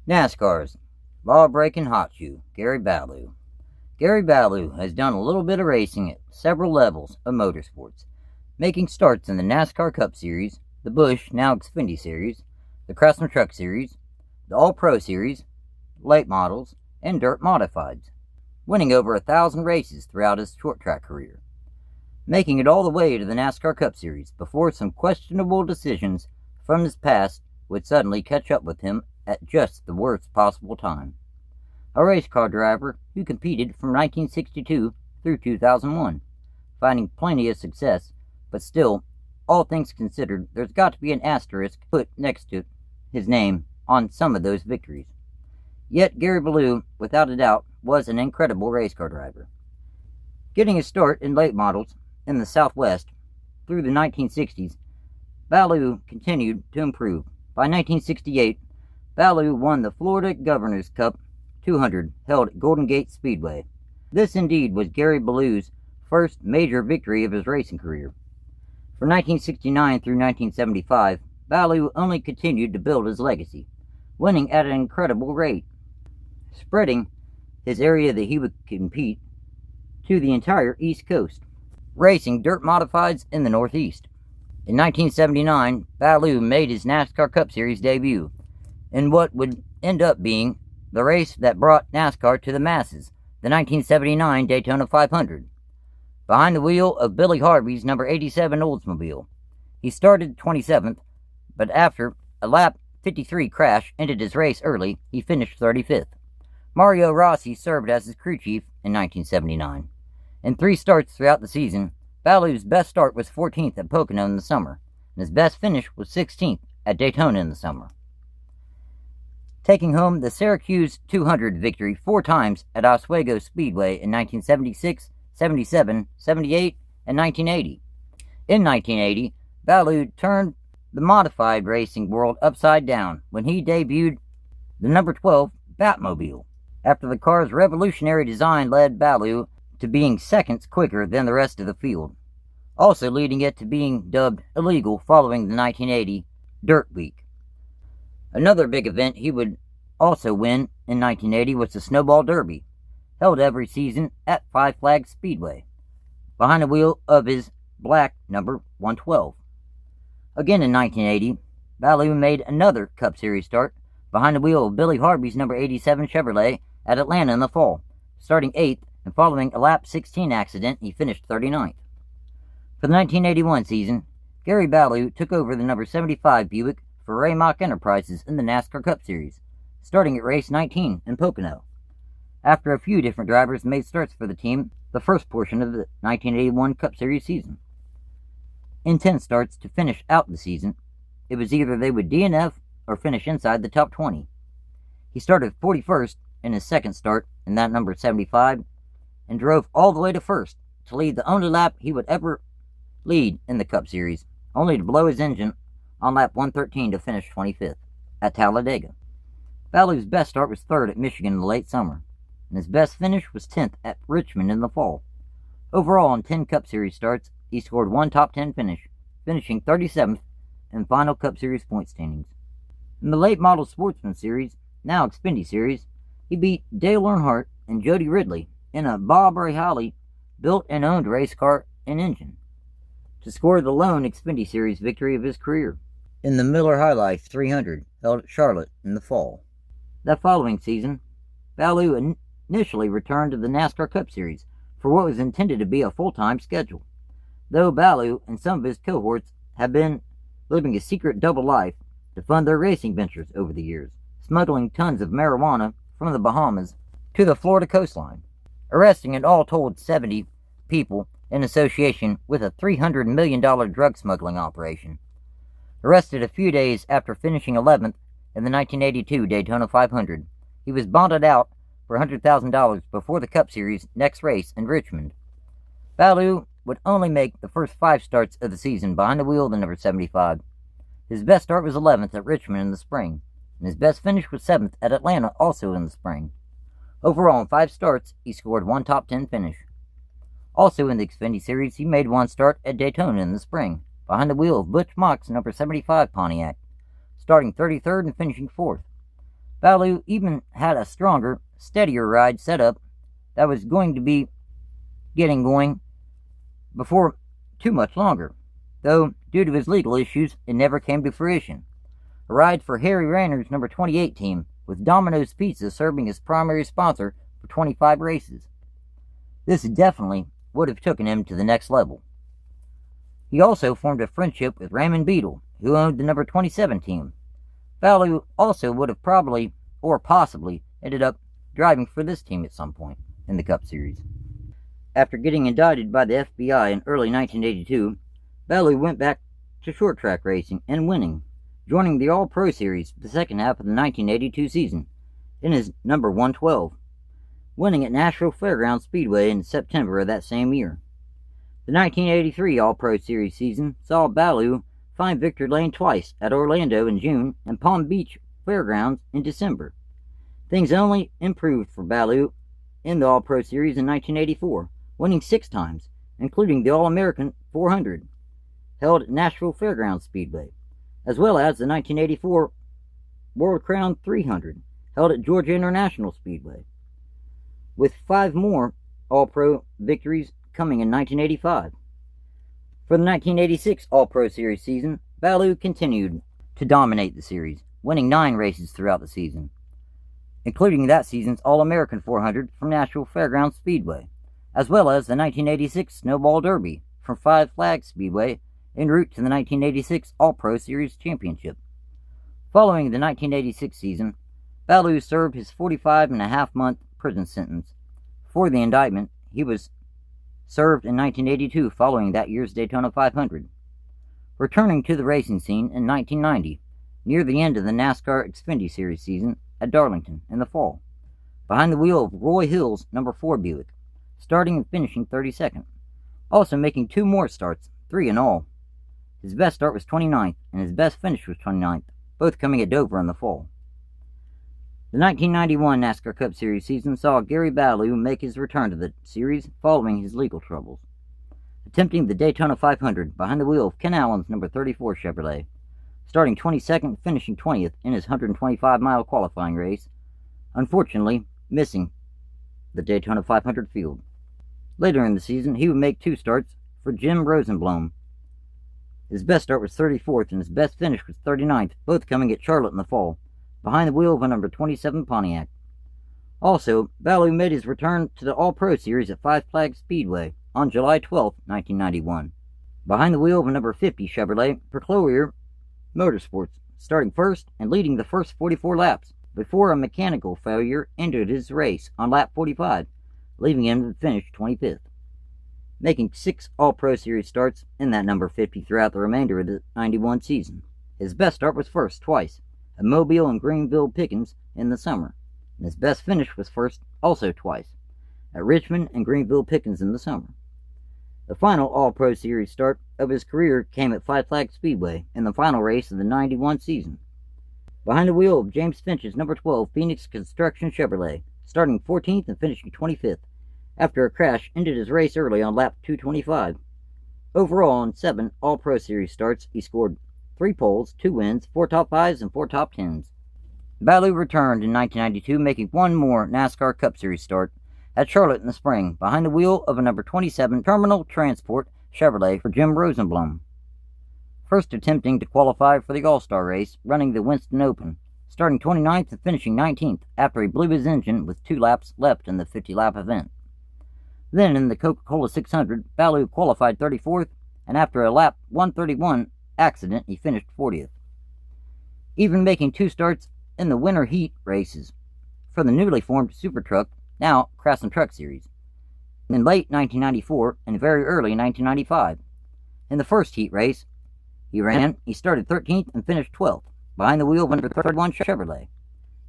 NASCAR'S law-breaking hot shoe, Gary Balough. Gary Balough has done a little bit of racing at several levels of motorsports, making starts in the NASCAR Cup Series, the Busch, now Xfinity Series, the Craftsman Truck Series, the All Pro Series, late models, and dirt modifieds, winning over 1,000 races throughout his short track career, making it all the way to the NASCAR Cup Series before some questionable decisions from his past would suddenly catch up with him at just the worst possible time. A race car driver who competed from 1962 through 2001, finding plenty of success, but still, all things considered, there's got to be an asterisk put next to his name on some of those victories. Yet Gary Balough, without a doubt, was an incredible race car driver. Getting his start in late models in the Southwest through the 1960s, Balough continued to improve. By 1968, Balough won the Florida Governor's Cup 200 held at Golden Gate Speedway. This indeed was Gary Balough's first major victory of his racing career. From 1969 through 1975, Balough only continued to build his legacy, winning at an incredible rate, spreading his area that he would compete to the entire East Coast, racing dirt modifieds in the Northeast. In 1979, Balough made his NASCAR Cup Series debut in what would end up being the race that brought NASCAR to the masses, the 1979 Daytona 500. Behind the wheel of Billy Harvey's number 87 Oldsmobile. He started 27th, but after a lap 53 crash ended his race early, he finished 35th. Mario Rossi served as his crew chief in 1979. In 3 starts throughout the season, Balough's best start was 14th at Pocono in the summer, and his best finish was 16th at Daytona in the summer, taking home the Syracuse 200 victory 4 times at Oswego Speedway in 1976, 77, 78, and 1980. In 1980, Balough turned the modified racing world upside down when he debuted the number 12 Batmobile, after the car's revolutionary design led Balough to being seconds quicker than the rest of the field, also leading it to being dubbed illegal following the 1980 Dirt Week. Another big event he would also win in 1980 was the Snowball Derby, held every season at Five Flags Speedway, behind the wheel of his black number 112. Again in 1980, Balough made another Cup Series start behind the wheel of Billy Harvey's number 87 Chevrolet at Atlanta in the fall, starting 8th, and following a lap 16 accident, he finished 39th. For the 1981 season, Gary Balough took over the number 75 Buick for Ray Mach Enterprises in the NASCAR Cup Series, starting at race 19 in Pocono. After a few different drivers made starts for the team the first portion of the 1981 Cup Series season. In 10 starts to finish out the season, it was either they would DNF or finish inside the top 20. He started 41st in his second start in that number 75, and drove all the way to first to lead the only lap he would ever lead in the Cup Series, only to blow his engine on lap 113 to finish 25th at Talladega. Balough's best start was 3rd at Michigan in the late summer, and his best finish was 10th at Richmond in the fall. Overall, in 10 Cup Series starts, he scored 1 top 10 finish, finishing 37th in final Cup Series point standings. In the late model Sportsman Series, now Xfinity Series, he beat Dale Earnhardt and Jody Ridley in a Bob Rahali built and owned race car and engine, to score the lone Xfinity Series victory of his career in the Miller High Life 300 held at Charlotte in the fall. That following season, Balough initially returned to the NASCAR Cup Series for what was intended to be a full-time schedule, though Balough and some of his cohorts have been living a secret double life to fund their racing ventures over the years, smuggling tons of marijuana from the Bahamas to the Florida coastline, arresting an all told 70 people in association with a $300 million drug smuggling operation. Arrested a few days after finishing 11th in the 1982 Daytona 500, he was bonded out for $100,000 before the Cup Series' next race in Richmond. Balough would only make the first 5 starts of the season behind the wheel of the number 75. His best start was 11th at Richmond in the spring, and his best finish was 7th at Atlanta also in the spring. Overall, in 5 starts, he scored 1 top 10 finish. Also in the Xfinity Series, he made 1 start at Daytona in the spring, behind the wheel of Butch Mock's number 75 Pontiac, starting 33rd and finishing 4th. Balough even had a stronger, steadier ride set up that was going to be getting going before too much longer, though due to his legal issues it never came to fruition. A ride for Harry Rayner's number 28 team, with Domino's Pizza serving as primary sponsor for 25 races. This definitely would have taken him to the next level. He also formed a friendship with Raymond Beadle, who owned the number 27 team. Balough also would have probably, or possibly, ended up driving for this team at some point in the Cup Series. After getting indicted by the FBI in early 1982, Balough went back to short track racing and winning, joining the All Pro Series the second half of the 1982 season in his number 112, winning at Nashville Fairgrounds Speedway in September of that same year. The 1983 All Pro Series season saw Balough find victory lane twice at Orlando in June and Palm Beach Fairgrounds in December. Things only improved for Balough in the All Pro Series in 1984, winning 6 times, including the All-American 400, held at Nashville Fairgrounds Speedway, as well as the 1984 World Crown 300, held at Georgia International Speedway, with 5 more All-Pro victories coming in 1985. For the 1986 All-Pro Series season, Balough continued to dominate the series, winning 9 races throughout the season, including that season's All-American 400 from Nashville Fairgrounds Speedway, as well as the 1986 Snowball Derby from Five Flags Speedway en route to the 1986 All-Pro Series Championship. Following the 1986 season, Balough served his 45.5-month prison sentence. For the indictment, he was served in 1982 following that year's Daytona 500. Returning to the racing scene in 1990, near the end of the NASCAR Xfinity Series season at Darlington in the fall, behind the wheel of Roy Hill's number 4 Buick, starting and finishing 32nd, also making 2 more starts, 3 in all. His best start was 29th, and his best finish was 29th, both coming at Dover in the fall. The 1991 NASCAR Cup Series season saw Gary Balough make his return to the series following his legal troubles, attempting the Daytona 500 behind the wheel of Ken Allen's number 34 Chevrolet, starting 22nd, finishing 20th in his 125-mile qualifying race, unfortunately missing the Daytona 500 field. Later in the season, he would make 2 starts for Jim Rosenblum. His best start was 34th, and his best finish was 39th, both coming at Charlotte in the fall, behind the wheel of a number 27 Pontiac. Also, Balough made his return to the All Pro Series at Five Flags Speedway on July 12, 1991, behind the wheel of a number 50 Chevrolet for Cloyer Motorsports, starting first and leading the first 44 laps before a mechanical failure ended his race on lap 45, leaving him to finish 25th. Making 6 All-Pro Series starts in that number 50 throughout the remainder of the 91 season. His best start was first twice, at Mobile and Greenville Pickens in the summer, and his best finish was first also twice, at Richmond and Greenville Pickens in the summer. The final All-Pro Series start of his career came at Five Flags Speedway in the final race of the 91 season, behind the wheel of James Finch's number 12 Phoenix Construction Chevrolet, starting 14th and finishing 25th, after a crash ended his race early on lap 225. Overall, in 7 All-Pro Series starts, he scored 3 poles, 2 wins, 4 top 5s, and 4 top 10s. Balough returned in 1992, making 1 more NASCAR Cup Series start at Charlotte in the spring, behind the wheel of a number 27 Terminal Transport Chevrolet for Jim Rosenblum. First attempting to qualify for the All-Star race, running the Winston Open, starting 29th and finishing 19th after he blew his engine with 2 laps left in the 50-lap event. Then in the Coca-Cola 600, Balough qualified 34th, and after a lap 131 accident, he finished 40th. Even making 2 starts in the winter heat races for the newly formed Super Truck, now Craftsman Truck Series, in late 1994 and very early 1995. In the first heat race he started 13th and finished 12th, behind the wheel of a number 31 Chevrolet.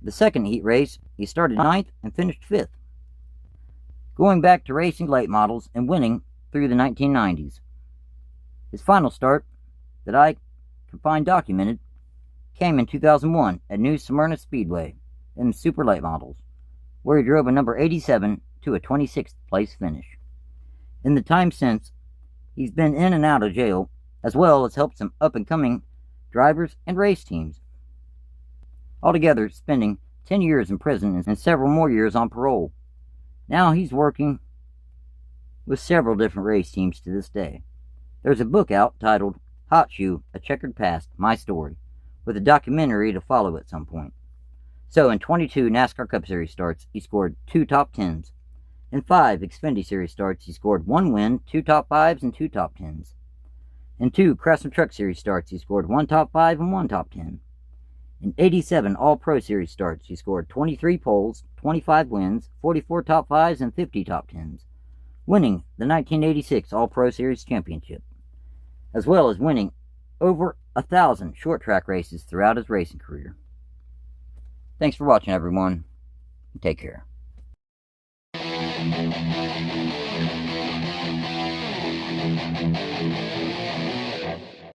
The second heat race, he started 9th and finished 5th. Going back to racing late models and winning through the 1990s. His final start, that I could find documented, came in 2001 at New Smyrna Speedway in super late models, where he drove a number 87 to a 26th place finish. In the time since, he's been in and out of jail, as well as helped some up-and-coming drivers and race teams, altogether spending 10 years in prison, and several more years on parole. Now he's working with several different race teams to this day. There's a book out titled Hot Shoe, A Checkered Past, My Story, with a documentary to follow at some point. So in 22 NASCAR Cup Series starts, he scored 2 top 10s. In 5 Xfinity Series starts, he scored 1 win, 2 top 5s, and 2 top 10s. In 2 Craftsman Truck Series starts, he scored 1 top 5 and 1 top 10. In 87 All Pro Series starts, he scored 23 poles, 25 wins, 44 top 5s, and 50 top 10s, winning the 1986 All Pro Series championship, as well as winning over 1,000 short track races throughout his racing career. Thanks for watching, everyone. Take care.